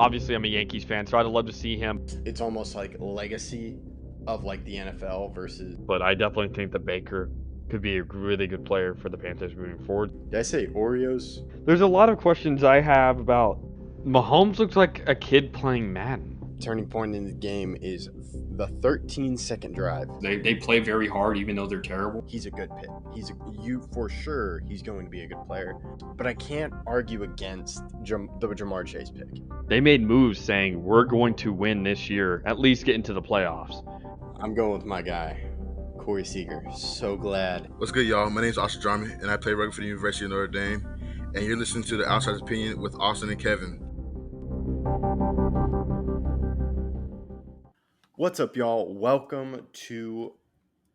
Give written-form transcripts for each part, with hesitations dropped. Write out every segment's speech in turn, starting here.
Obviously, I'm a Yankees fan, so I'd love to see him. It's almost like legacy of like the NFL versus. But I definitely think that Baker could be a really good player for the Panthers moving forward. Did I say Oreos? There's a lot of questions I have about Mahomes. Looks like a kid playing Madden. Turning point in the game is the 13-second drive. They play very hard, even though they're terrible. He's a good pick. You for sure. He's going to be a good player. But I can't argue against the Jamar Chase pick. They made moves saying we're going to win this year, at least get into the playoffs. I'm going with my guy, Corey Seager. So glad. What's good, y'all? My name is Austin Drummond, and I play rugby for the University of Notre Dame. And you're listening to The Outsider's Opinion with Austin and Kevin. What's up, y'all? Welcome to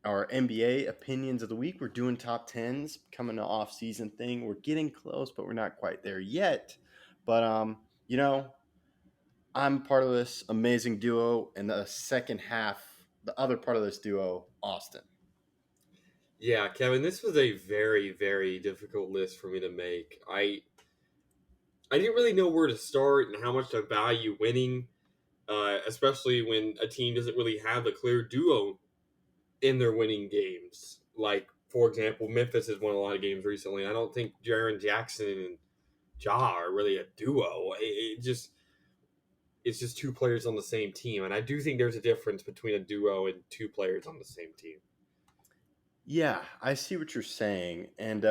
our NBA Opinions of the Week. We're doing top 10s, coming to off-season thing. We're getting close, but we're not quite there yet. But, I'm part of this amazing duo, and the second half, the other part of this duo, Austin. Yeah, Kevin, this was a very, very difficult list for me to make. I didn't really know where to start and how much to value winning, especially when a team doesn't really have a clear duo in their winning games. Like, for example, Memphis has won a lot of games recently. I don't think Jaren Jackson and Ja are really a duo. It's just two players on the same team, and I do think there's a difference between a duo and two players on the same team. Yeah, I see what you're saying. And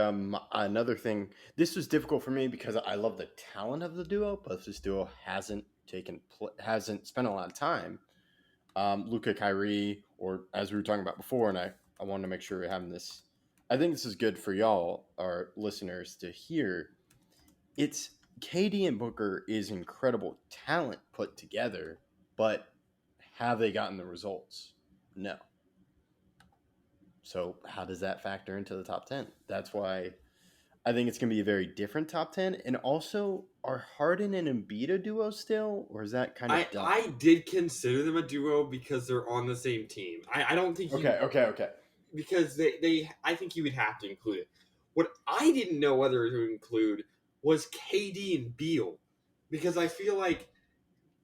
another thing, this was difficult for me because I love the talent of the duo, but this duo hasn't spent a lot of time. Luka Kyrie, or as we were talking about before, and I wanted to make sure we're having this. I think this is good for y'all, our listeners, to hear. It's KD and Booker is incredible talent put together, but have they gotten the results? No. So how does that factor into the top 10? That's why I think it's going to be a very different top 10. And also, are Harden and Embiid a duo still? Or is that kind of done? I did consider them a duo because they're on the same team. I don't think Okay. because I think you would have to include it. What I didn't know whether to include was KD and Beal, because I feel like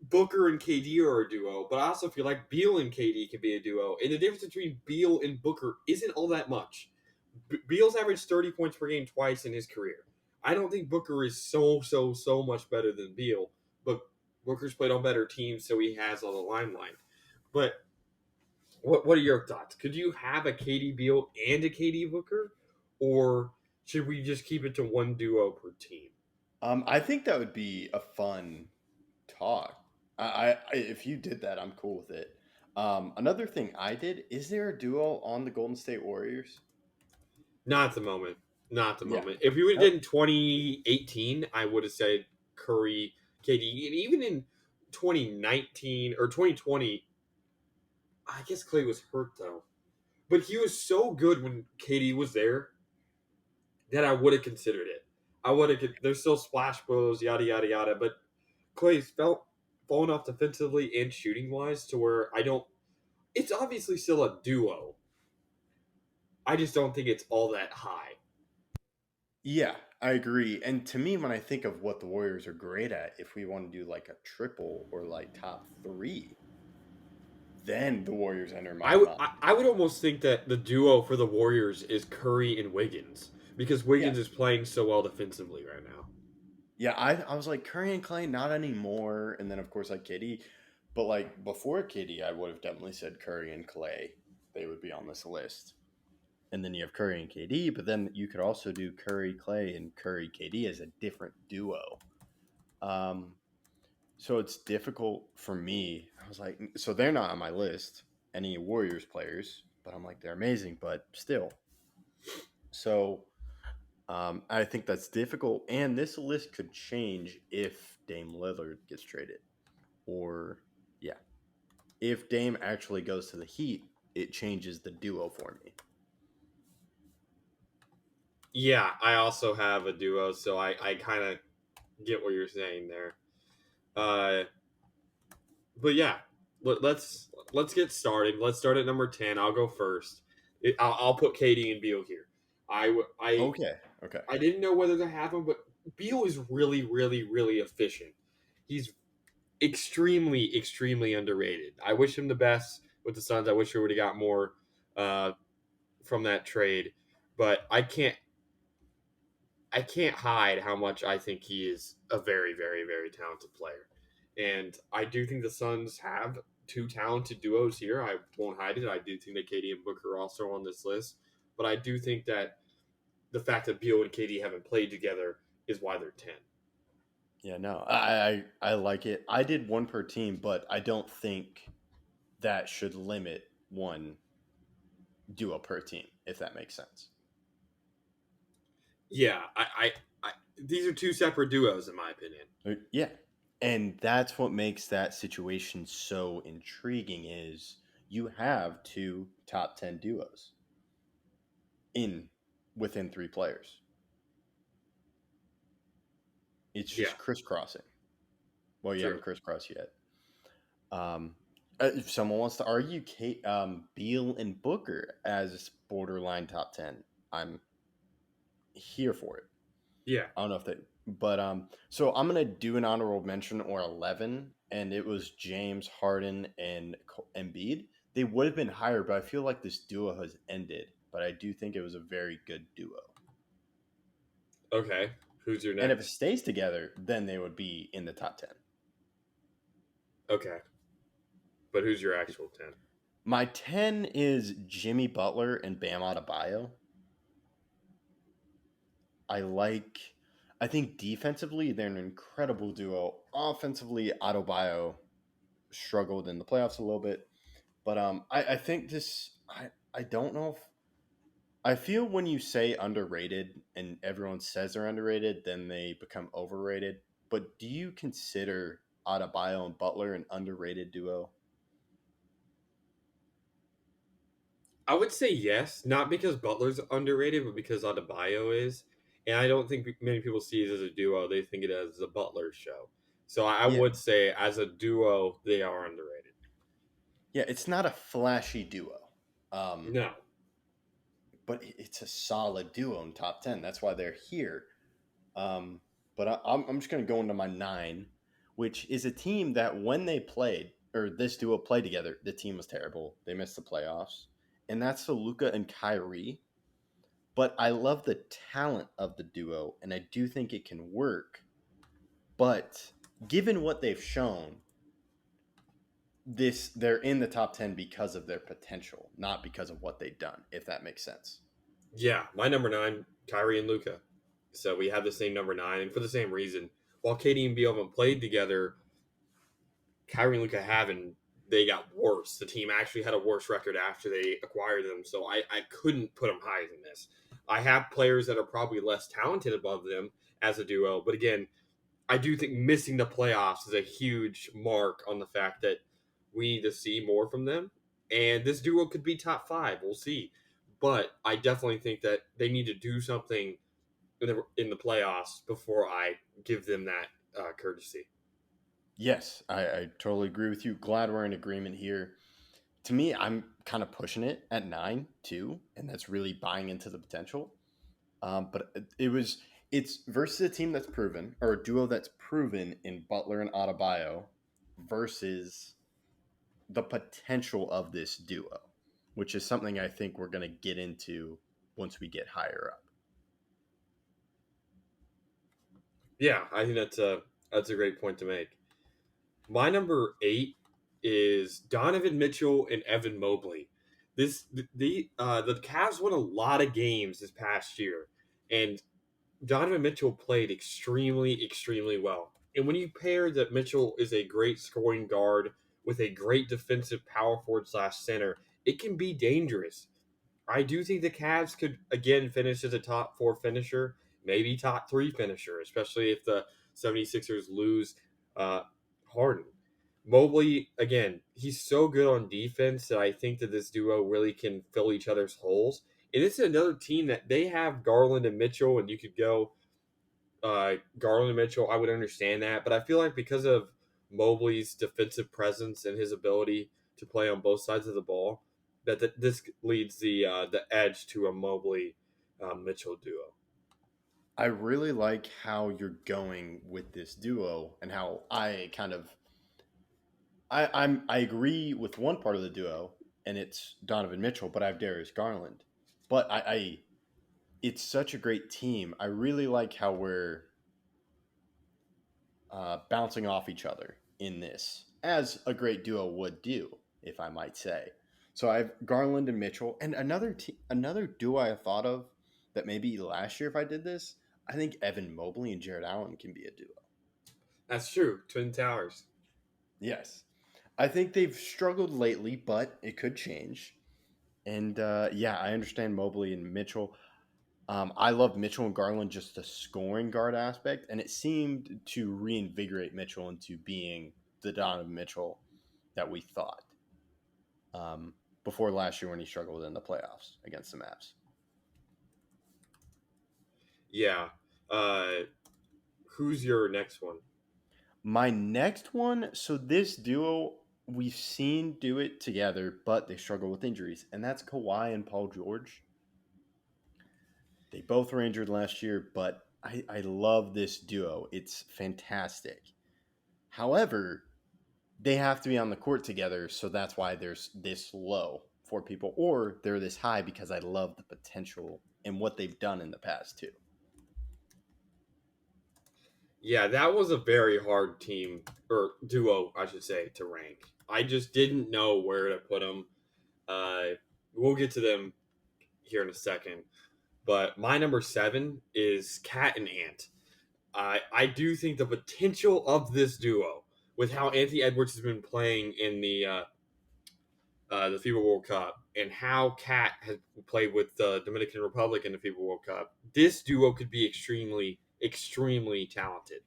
Booker and KD are a duo, but I also feel like Beal and KD can be a duo. And the difference between Beal and Booker isn't all that much. Beal's averaged 30 points per game twice in his career. I don't think Booker is so much better than Beal, but Booker's played on better teams, so he has all the limelight. But what are your thoughts? Could you have a KD Beal and a KD Booker, or should we just keep it to one duo per team? I think that would be a fun talk. I if you did that, I'm cool with it. Another thing I did, is there a duo on the Golden State Warriors? Not at the moment. Not at the Yeah. moment. If we would have did in 2018, I would have said Curry, KD, and even in 2019 or 2020, I guess Clay was hurt though. But he was so good when KD was there that I would have considered it. I would have. There's still splash blows, yada yada yada. But Clay's fallen off defensively and shooting wise to where I don't. It's obviously still a duo. I just don't think it's all that high. Yeah, I agree. And to me, when I think of what the Warriors are great at, if we want to do like a triple or like top 3, then the Warriors enter my mind. I would almost think that the duo for the Warriors is Curry and Wiggins, because Wiggins is playing so well defensively right now. Yeah, I was like Curry and Clay, not anymore. And then of course like KD, but like before KD, I would have definitely said Curry and Clay. They would be on this list. And then you have Curry and KD, but then you could also do Curry Clay and Curry KD as a different duo. So it's difficult for me. I was like, so they're not on my list, any Warriors players, but I'm like, they're amazing, but still. So I think that's difficult. And this list could change if Dame Lillard gets traded. Or, yeah, if Dame actually goes to the Heat, it changes the duo for me. Yeah, I also have a duo, so I kind of get what you're saying there. But yeah, let's get started. Let's start at number 10. I'll go first. I'll put KD and Beal here. Okay. I didn't know whether to have him, but Beal is really, really, really efficient. He's extremely, extremely underrated. I wish him the best with the Suns. I wish we would have got more from that trade, but I can't hide how much I think he is a very, very, very talented player. And I do think the Suns have two talented duos here. I won't hide it. I do think that KD and Booker are also on this list. But I do think that the fact that Beal and KD haven't played together is why they're 10. Yeah, no, I like it. I did one per team, but I don't think that should limit one duo per team, if that makes sense. Yeah, these are two separate duos, in my opinion. Yeah. And that's what makes that situation so intriguing is you have two top 10 duos within 3 players. It's just crisscrossing. Well, you haven't crisscrossed yet. If someone wants to argue Beal and Booker as borderline top 10, I'm here for it. Yeah. I don't know if they, but so I'm gonna do an honorable mention or 11, and it was James Harden and Embiid. They would have been higher, but I feel like this duo has ended. But I do think it was a very good duo. Okay, who's your next? And if it stays together, then they would be in the top 10. Okay, but who's your actual 10? My 10 is Jimmy Butler and Bam Adebayo. I think defensively, they're an incredible duo. Offensively, Adebayo struggled in the playoffs a little bit. But I think I don't know if, I feel when you say underrated and everyone says they're underrated, then they become overrated. But do you consider Adebayo and Butler an underrated duo? I would say yes, not because Butler's underrated, but because Adebayo is. And I don't think many people see it as a duo. They think it as a Butler show. So I would say as a duo, they are underrated. Yeah, it's not a flashy duo. No. But it's a solid duo in top 10. That's why they're here. But I'm just going to go into my 9, which is a team that when they played, or this duo played together, the team was terrible. They missed the playoffs. And that's the Luka and Kyrie. But I love the talent of the duo, and I do think it can work. But given what they've shown, they're in the top 10 because of their potential, not because of what they've done, if that makes sense. Yeah, my number 9, Kyrie and Luka. So we have the same number 9, and for the same reason. While KD and Beal haven't played together, Kyrie and Luka haven't. They got worse. The team actually had a worse record after they acquired them, so I couldn't put them higher than this. I have players that are probably less talented above them as a duo, but again, I do think missing the playoffs is a huge mark on the fact that we need to see more from them. And this duo could be top 5. We'll see. But I definitely think that they need to do something in the playoffs before I give them that courtesy. Yes, I totally agree with you. Glad we're in agreement here. To me, I'm kind of pushing it at 9 too, and that's really buying into the potential. But it's versus a team that's proven, or a duo that's proven in Butler and Adebayo versus the potential of this duo, which is something I think we're going to get into once we get higher up. Yeah, I think that's a great point to make. My number 8 is Donovan Mitchell and Evan Mobley. The Cavs won a lot of games this past year, and Donovan Mitchell played extremely, extremely well. And when you pair that Mitchell is a great scoring guard with a great defensive power forward / center, it can be dangerous. I do think the Cavs could, again, finish as a top 4 finisher, maybe top 3 finisher, especially if the 76ers lose Harden. Mobley, again, he's so good on defense that I think that this duo really can fill each other's holes. And this is another team that they have Garland and Mitchell, and you could go Garland and Mitchell. I would understand that. But I feel like because of Mobley's defensive presence and his ability to play on both sides of the ball, that this leads the edge to a Mobley Mitchell duo. I really like how you're going with this duo and how I kind of I agree with one part of the duo, and it's Donovan Mitchell, but I have Darius Garland. But it's such a great team. I really like how we're bouncing off each other in this, as a great duo would do, if I might say. So I have Garland and Mitchell, and another duo I thought of that maybe last year if I did this, I think Evan Mobley and Jared Allen can be a duo. That's true. Twin Towers. Yes, I think they've struggled lately, but it could change. And yeah, I understand Mobley and Mitchell. I love Mitchell and Garland, just the scoring guard aspect, and it seemed to reinvigorate Mitchell into being the Donovan Mitchell that we thought before last year when he struggled in the playoffs against the Mavs. Yeah. Who's your next one? My next one, so this duo we've seen do it together, but they struggle with injuries, and that's Kawhi and Paul George. They both were injured last year, but I love this duo. It's fantastic. However, they have to be on the court together, so that's why there's this low for people, or they're this high because I love the potential and what they've done in the past too. Yeah, that was a very hard team or duo, I should say, to rank. I just didn't know where to put them. We'll get to them here in a second, but my number 7 is Cat and Ant. I do think the potential of this duo, with how Anthony Edwards has been playing in the FIBA World Cup and how Cat has played with the Dominican Republic in the FIBA World Cup, this duo could be extremely, extremely talented.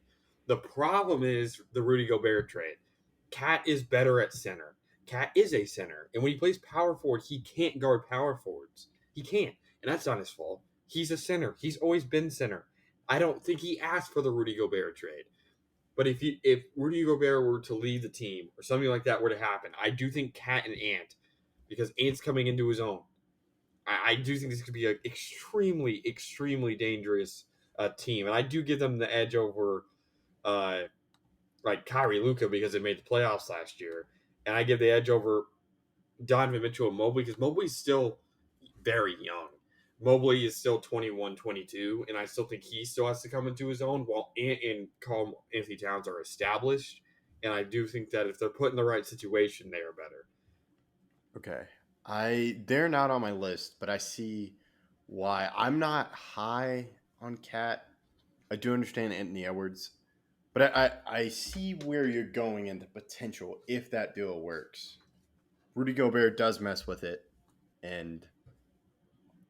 The problem is the Rudy Gobert trade. Cat is better at center. Cat is a center. And when he plays power forward, he can't guard power forwards. He can't. And that's not his fault. He's a center. He's always been center. I don't think he asked for the Rudy Gobert trade. But if Rudy Gobert were to leave the team or something like that were to happen, I do think Cat and Ant, because Ant's coming into his own, I do think this could be an extremely, extremely dangerous team. And I do give them the edge over like Kyrie Luka because they made the playoffs last year. And I give the edge over Donovan Mitchell and Mobley because Mobley's still very young. Mobley is still 21, 22, and I still think he still has to come into his own while Ant and Karl Anthony Towns are established. And I do think that if they're put in the right situation, they are better. Okay. They're not on my list, but I see why. I'm not high on Cat. I do understand Anthony Edwards, but I see where you're going and the potential if that duo works. Rudy Gobert does mess with it, and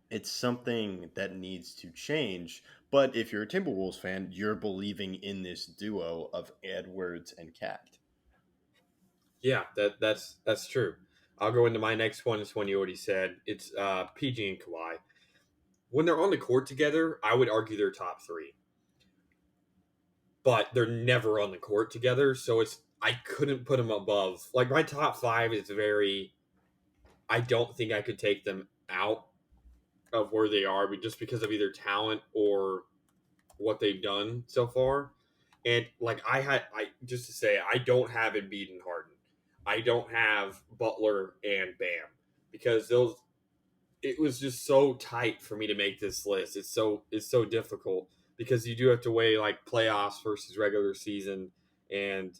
it's something that needs to change. But if you're a Timberwolves fan, you're believing in this duo of Edwards and Cat. Yeah, that's true. I'll go into my next one. It's one you already said. It's PG and Kawhi. When they're on the court together, I would argue they're top 3. But they're never on the court together, so I couldn't put them above. Like my top 5 is very. I don't think I could take them out of where they are, but just because of either talent or what they've done so far. And like I just to say, I don't have Embiid and Harden. I don't have Butler and Bam because it was just so tight for me to make this list. It's so difficult because you do have to weigh like playoffs versus regular season and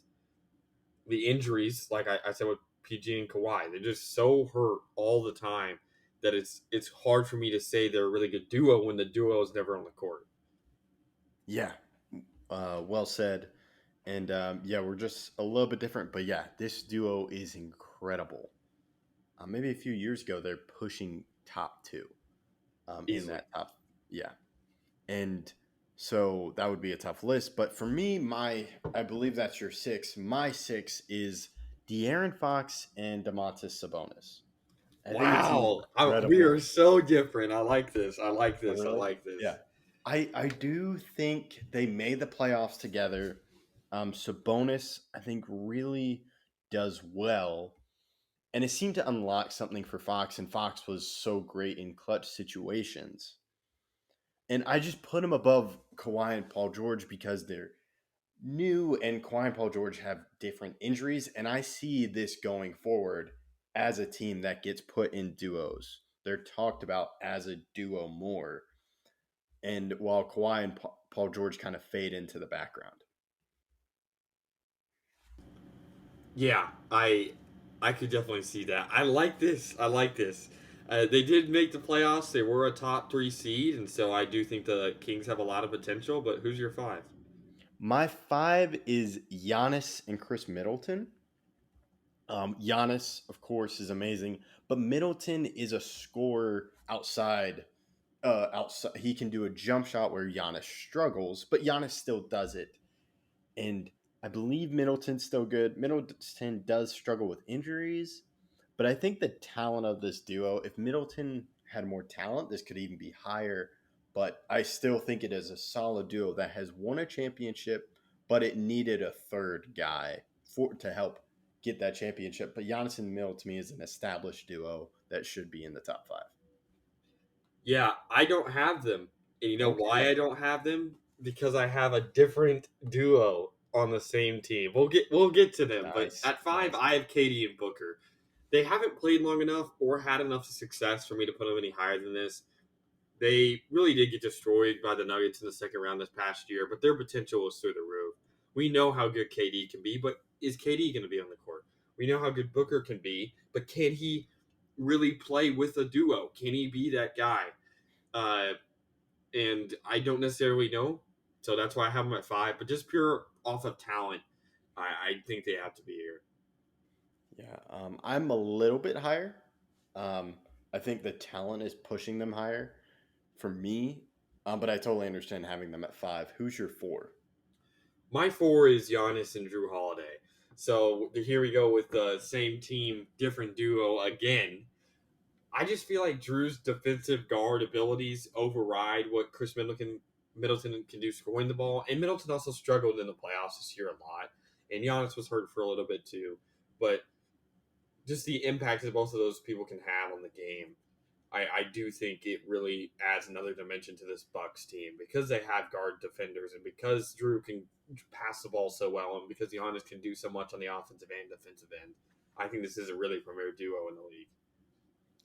the injuries. Like I said with PG and Kawhi, they're just so hurt all the time that it's hard for me to say they're a really good duo when the duo is never on the court. Yeah, well said. And yeah, we're just a little bit different, but yeah, this duo is incredible. Maybe a few years ago, they're pushing top 2 in that top. Yeah, and so that would be a tough list. But for me, I believe that's your 6. My 6 is De'Aaron Fox and Domantas Sabonis. Wow, we are so different. I like this. Really? I like this. Yeah, I do think they made the playoffs together. Sabonis, I think, really does well. And it seemed to unlock something for Fox, and Fox was so great in clutch situations. And I just put him above Kawhi and Paul George because new and Kawhi and Paul George have different injuries, and I see this going forward as a team that gets put in duos. They're talked about as a duo more, and while Kawhi and Paul George kind of fade into the background. Yeah, I could definitely see that. I like this. I like this. They did make the playoffs. They were a top 3 seed, and so I do think the Kings have a lot of potential. But who's your 5? My 5 is Giannis and Chris Middleton. Giannis, of course, is amazing, but Middleton is a scorer outside. Outside, he can do a jump shot where Giannis struggles, but Giannis still does it. And I believe Middleton's still good. Middleton does struggle with injuries, but I think the talent of this duo, if Middleton had more talent, this could even be higher. But I still think it is a solid duo that has won a championship, but it needed a third guy to help get that championship. But Giannis and Middleton to me is an established duo that should be in the top 5. Yeah, I don't have them. And you know why Okay. I don't have them? Because I have a different duo on the same team. We'll get to them. But Nice. at 5, Nice. I have KD and Booker. They haven't played long enough or had enough success for me to put them any higher than this. They really did get destroyed by the Nuggets in the second round this past year, but their potential is through the roof. We know how good KD can be, but is KD going to be on the court? We know how good Booker can be, but can he really play with a duo? Can he be that guy? And I don't necessarily know, so that's why I have them at 5. But just pure off of talent, I think they have to be here. Yeah, I'm a little bit higher. I think the talent is pushing them higher for me, but I totally understand having them at 5. Who's your 4? My 4 is Giannis and Drew Holiday. So here we go with the same team, different duo again. I just feel like Drew's defensive guard abilities override what Chris Middleton can do scoring the ball. And Middleton also struggled in the playoffs this year a lot. And Giannis was hurt for a little bit too. But just the impact that both of those people can have on the game, I do think it really adds another dimension to this Bucks team because they have guard defenders and because Drew can pass the ball so well and because Giannis can do so much on the offensive and defensive end. I think this is a really premier duo in the league.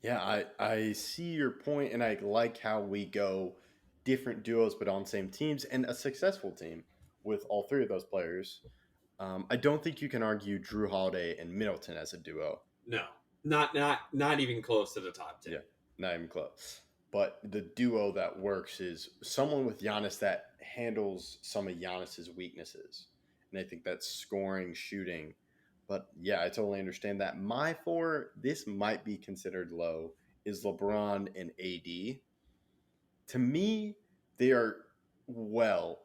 Yeah, I see your point, and I like how we go different duos but on same teams and a successful team with all 3 of those players. I don't think you can argue Drew Holiday and Middleton as a duo. No, not even close to the top 10. Yeah, not even close. But the duo that works is someone with Giannis that handles some of Giannis's weaknesses. And I think that's scoring, shooting. But yeah, I totally understand that. My 4, this might be considered low, is LeBron and AD. To me, they are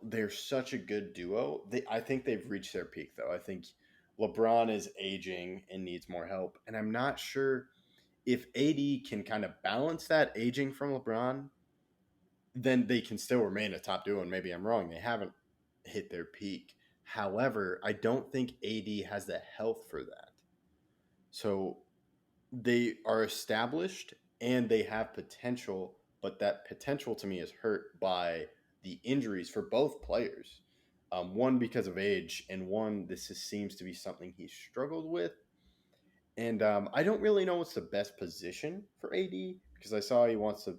they're such a good duo. I think they've reached their peak though. I think LeBron is aging and needs more help. And I'm not sure if AD can kind of balance that aging from LeBron, then they can still remain a top duo. And maybe I'm wrong. They haven't hit their peak. However, I don't think AD has the health for that. So they are established and they have potential, but that potential to me is hurt by the injuries for both players. One because of age, and one seems to be something he struggled with. And I don't really know what's the best position for AD because I saw he wants to,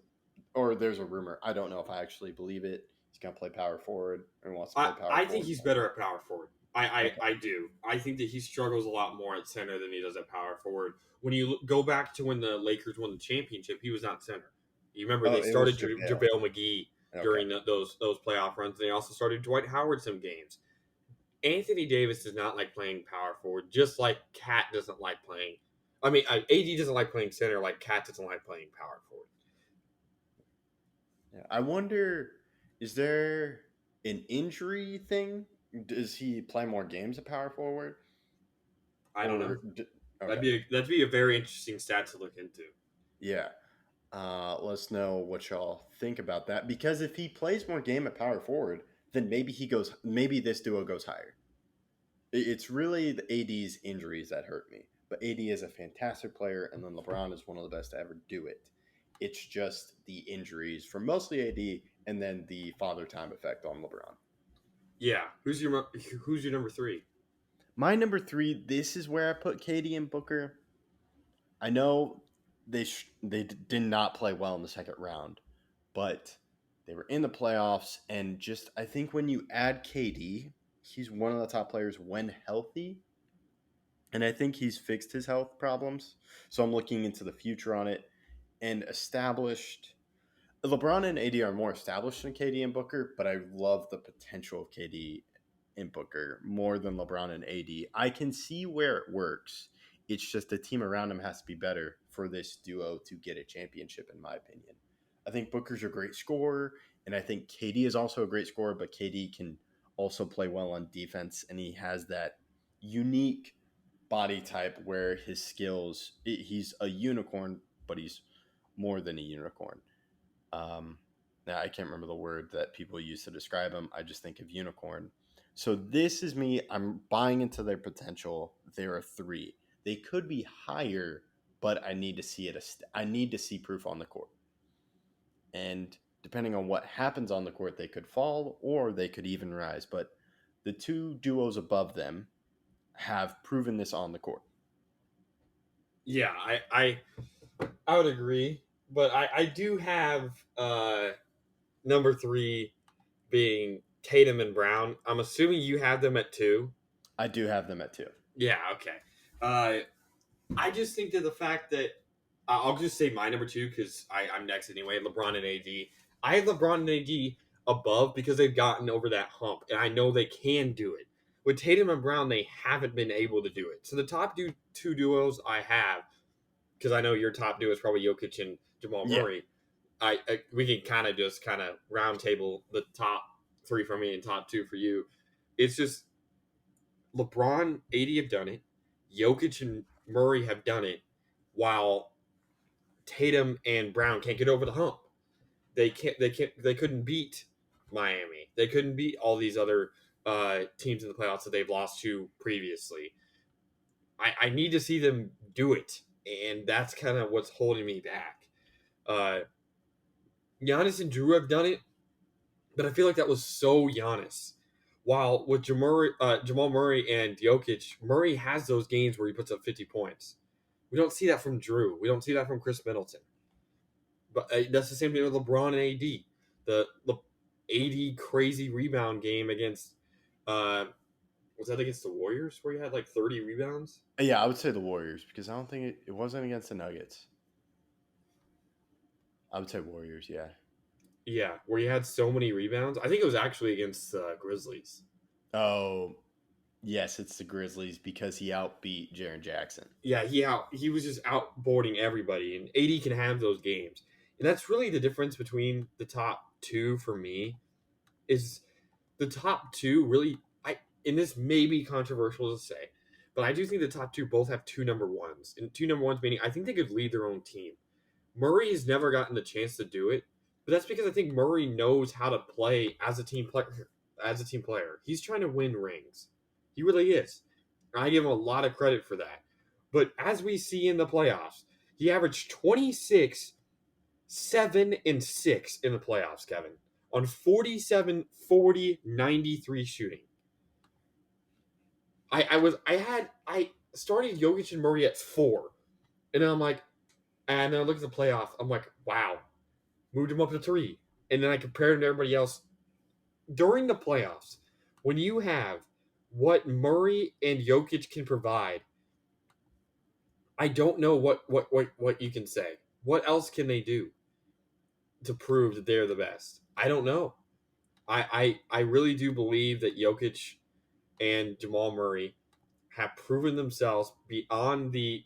or there's a rumor. I don't know if I actually believe it. He's going to play power forward or wants to play power forward. I think he's better at power forward. I do. I think that he struggles a lot more at center than he does at power forward. When you go back to when the Lakers won the championship, he was not center. You remember they started JaVale McGee during those playoff runs. They also started Dwight Howard some games. Anthony Davis does not like playing power forward, just like Cat doesn't like playing. I mean, AD doesn't like playing center, like Cat doesn't like playing power forward. Yeah, I wonder, is there an injury thing? Does he play more games at power forward? I don't know. Okay. That'd be a very interesting stat to look into. Yeah. Let us know what y'all think about that. Because if he plays more game at power forward, then maybe this duo goes higher. It's really the AD's injuries that hurt me. But AD is a fantastic player, and then LeBron is one of the best to ever do it. It's just the injuries for mostly AD and then the father time effect on LeBron. Yeah. Who's your number three? My number three, this is where I put KD and Booker. I know they did not play well in the second round, but they were in the playoffs, and just I think when you add KD, he's one of the top players when healthy, and I think he's fixed his health problems. So I'm looking into the future on it and established. LeBron and AD are more established than KD and Booker, but I love the potential of KD and Booker more than LeBron and AD. I can see where it works. It's just the team around him has to be better for this duo to get a championship, in my opinion. I think Booker's a great scorer, and I think KD is also a great scorer, but KD can also play well on defense, and he has that unique body type where his skills, he's a unicorn, but he's more than a unicorn. Um, Now I can't remember the word that people use to describe him. I just think of unicorn. So this is me. I'm buying into their potential. There are three. They could be higher, but I need to see it. I need to see proof on the court. And depending on what happens on the court, they could fall or they could even rise. But the two duos above them have proven this on the court. Yeah, I would agree, but I do have number three being Tatum and Brown. I'm assuming you have them at 2. I do have them at 2. Yeah, okay. I just think that the fact that I'll just say my number 2 because I'm next anyway. LeBron and AD. I have LeBron and AD above because they've gotten over that hump, and I know they can do it. With Tatum and Brown, they haven't been able to do it. So the top two duos I have, because I know your top duo is probably Jokic and Jamal Yeah. Murray. We can kind of round table the top 3 for me and top 2 for you. It's just LeBron, AD have done it. Jokic and Murray have done it, while Tatum and Brown can't get over the hump. They can't. They can't. They couldn't beat Miami. They couldn't beat all these other teams in the playoffs that they've lost to previously. I need to see them do it, and that's kind of what's holding me back. Giannis and Drew have done it, but I feel like that was so Giannis. While with Jamal Murray and Jokic, Murray has those games where he puts up 50 points. We don't see that from Drew. We don't see that from Chris Middleton. But that's the same thing with LeBron and AD. The AD crazy rebound game against was that against the Warriors where he had like 30 rebounds? Yeah, I would say the Warriors because I don't think it wasn't against the Nuggets. I would say Warriors, yeah. Yeah, where he had so many rebounds. I think it was actually against Grizzlies. Oh, yes, it's the Grizzlies because he outbeat Jaren Jackson. Yeah, he was just outboarding everybody, and AD can have those games, and that's really the difference between the top 2 for me. Is the top 2 really? And this may be controversial to say, but I do think the top 2 both have 2 number ones, and 2 number ones meaning I think they could lead their own team. Murray has never gotten the chance to do it, but that's because I think Murray knows how to play as a team player. As a team player, he's trying to win rings. He really is. I give him a lot of credit for that. But as we see in the playoffs, he averaged 26, 7, and 6 in the playoffs, Kevin, on 47, 40, 93 shooting. I started Jokic and Murray at 4, and then I'm like, and then I look at the playoff, I'm like, wow, moved him up to 3, and then I compared him to everybody else during the playoffs. When you have what Murray and Jokic can provide, I don't know what you can say. What else can they do to prove that they're the best? I don't know. I really do believe that Jokic and Jamal Murray have proven themselves beyond a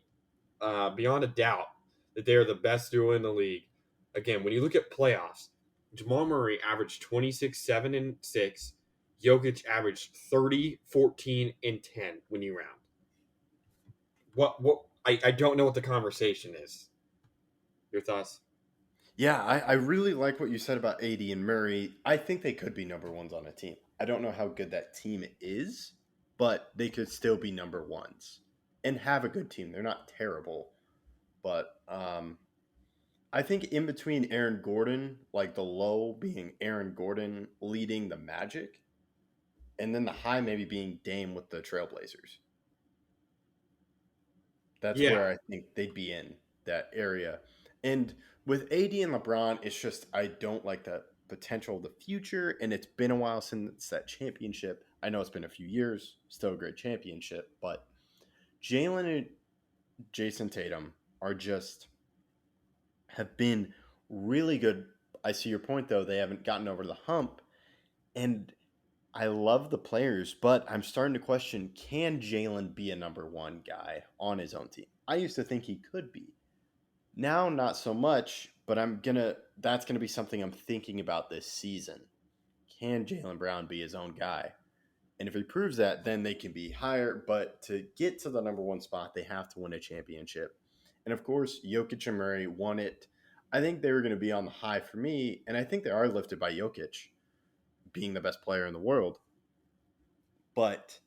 doubt that they are the best duo in the league. Again, when you look at playoffs, Jamal Murray averaged 26, 7, and 6. Jokic averaged 30, 14, and 10 when you round. I don't know what the conversation is. Your thoughts? Yeah, I really like what you said about AD and Murray. I think they could be number ones on a team. I don't know how good that team is, but they could still be number ones and have a good team. They're not terrible, but I think in between Aaron Gordon, like the low being Aaron Gordon leading the Magic, and then the high maybe being Dame with the Trailblazers. That's Yeah. where I think they'd be in that area. And with AD and LeBron, it's just I don't like the potential of the future, and it's been a while since that championship. I know it's been a few years, still a great championship, but Jalen and Jason Tatum are just have been really good. I see your point though; they haven't gotten over the hump, and I love the players, but I'm starting to question: can Jalen be a number one guy on his own team? I used to think he could be. Now, not so much, but that's gonna be something I'm thinking about this season. Can Jalen Brown be his own guy? And if he proves that, then they can be higher. But to get to the number one spot, they have to win a championship. And of course, Jokic and Murray won it. I think they were going to be on the high for me, and I think they are lifted by Jokic being the best player in the world. But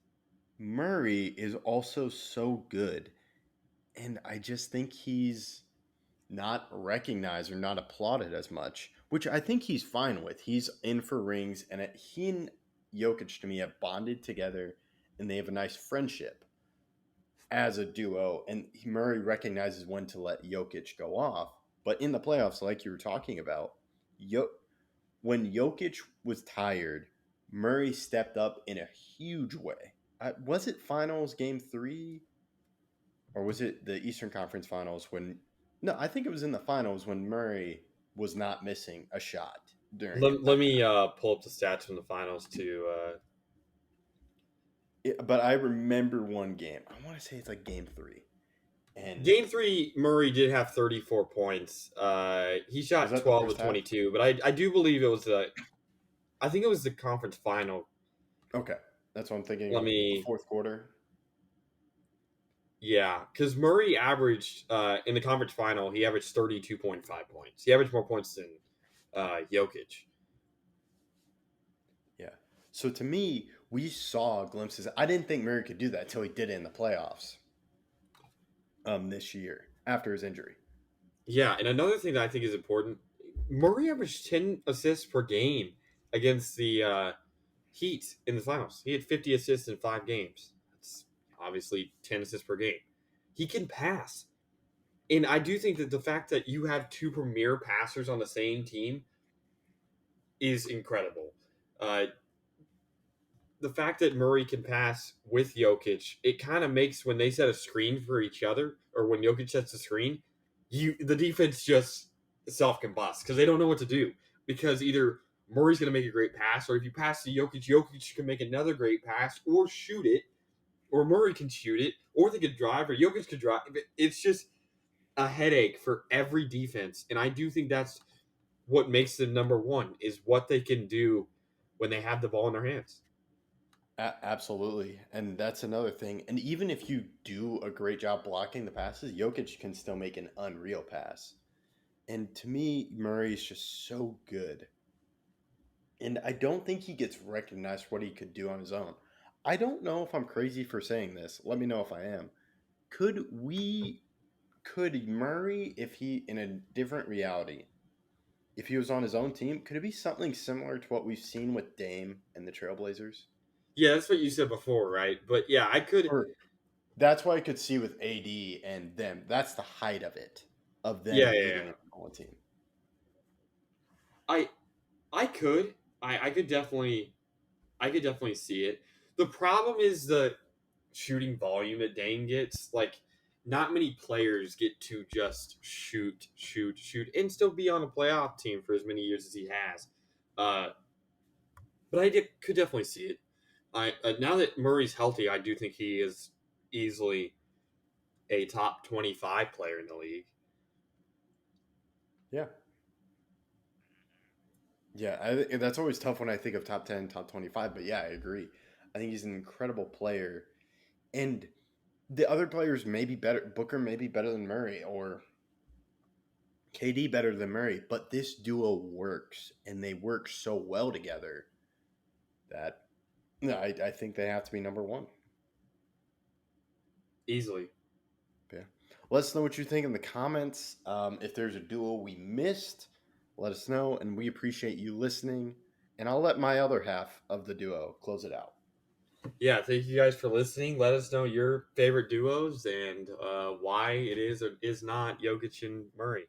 Murray is also so good, and I just think he's not recognized or not applauded as much, which I think he's fine with. He's in for rings, and he and Jokic to me have bonded together, and they have a nice friendship as a duo. And Murray recognizes when to let Jokic go off. But in the playoffs, like you were talking about, when Jokic was tired, Murray stepped up in a huge way. Was it finals game 3? Or was it the Eastern Conference Finals when... No, I think it was in the finals when Murray was not missing a shot during... Let me pull up the stats from the finals too. But I remember one game. I want to say it's like game 3. And Game 3, Murray did have 34 points. He shot Was that the 12 first of 22, but I do believe it was I think it was the conference final. Okay, that's what I'm thinking. Let me- The fourth quarter. Yeah, because Murray averaged in the conference final, he averaged 32.5 points. He averaged more points than Jokic. Yeah. So to me, we saw glimpses. I didn't think Murray could do that until he did it in the playoffs this year after his injury. Yeah, and another thing that I think is important, Murray averaged 10 assists per game against the Heat in the finals. He had 50 assists in 5 games. That's obviously 10 assists per game. He can pass. And I do think that the fact that you have 2 premier passers on the same team is incredible. The fact that Murray can pass with Jokic, it kind of makes when they set a screen for each other, or when Jokic sets a screen, the defense just self-combusts because they don't know what to do. Because either Murray's going to make a great pass, or if you pass to Jokic, Jokic can make another great pass, or shoot it, or Murray can shoot it, or they could drive, or Jokic could drive. It's just a headache for every defense, and I do think that's what makes them number one, is what they can do when they have the ball in their hands. Absolutely. And that's another thing. And even if you do a great job blocking the passes, Jokic can still make an unreal pass. And to me, Murray is just so good. And I don't think he gets recognized for what he could do on his own. I don't know if I'm crazy for saying this. Let me know if I am. Could Murray, if he, in a different reality, if he was on his own team, could it be something similar to what we've seen with Dame and the Trailblazers? Yeah, that's what you said before, right? But yeah, I could. Or that's what I could see with AD and them. That's the height of it, of them Yeah, leading a whole team. I could. I could definitely see it. The problem is the shooting volume that Dame gets. Like, not many players get to just shoot, and still be on a playoff team for as many years as he has. But could definitely see it. Now that Murray's healthy, I do think he is easily a top 25 player in the league. Yeah. Yeah, that's always tough when I think of top 10, top 25. But yeah, I agree. I think he's an incredible player. And the other players may be better. Booker may be better than Murray, or KD better than Murray. But this duo works, and they work so well together that I think they have to be number one. Easily. Yeah. Let us know what you think in the comments. If there's a duo we missed, let us know, and we appreciate you listening. And I'll let my other half of the duo close it out. Yeah, thank you guys for listening. Let us know your favorite duos and why it is or is not Jokic and Murray.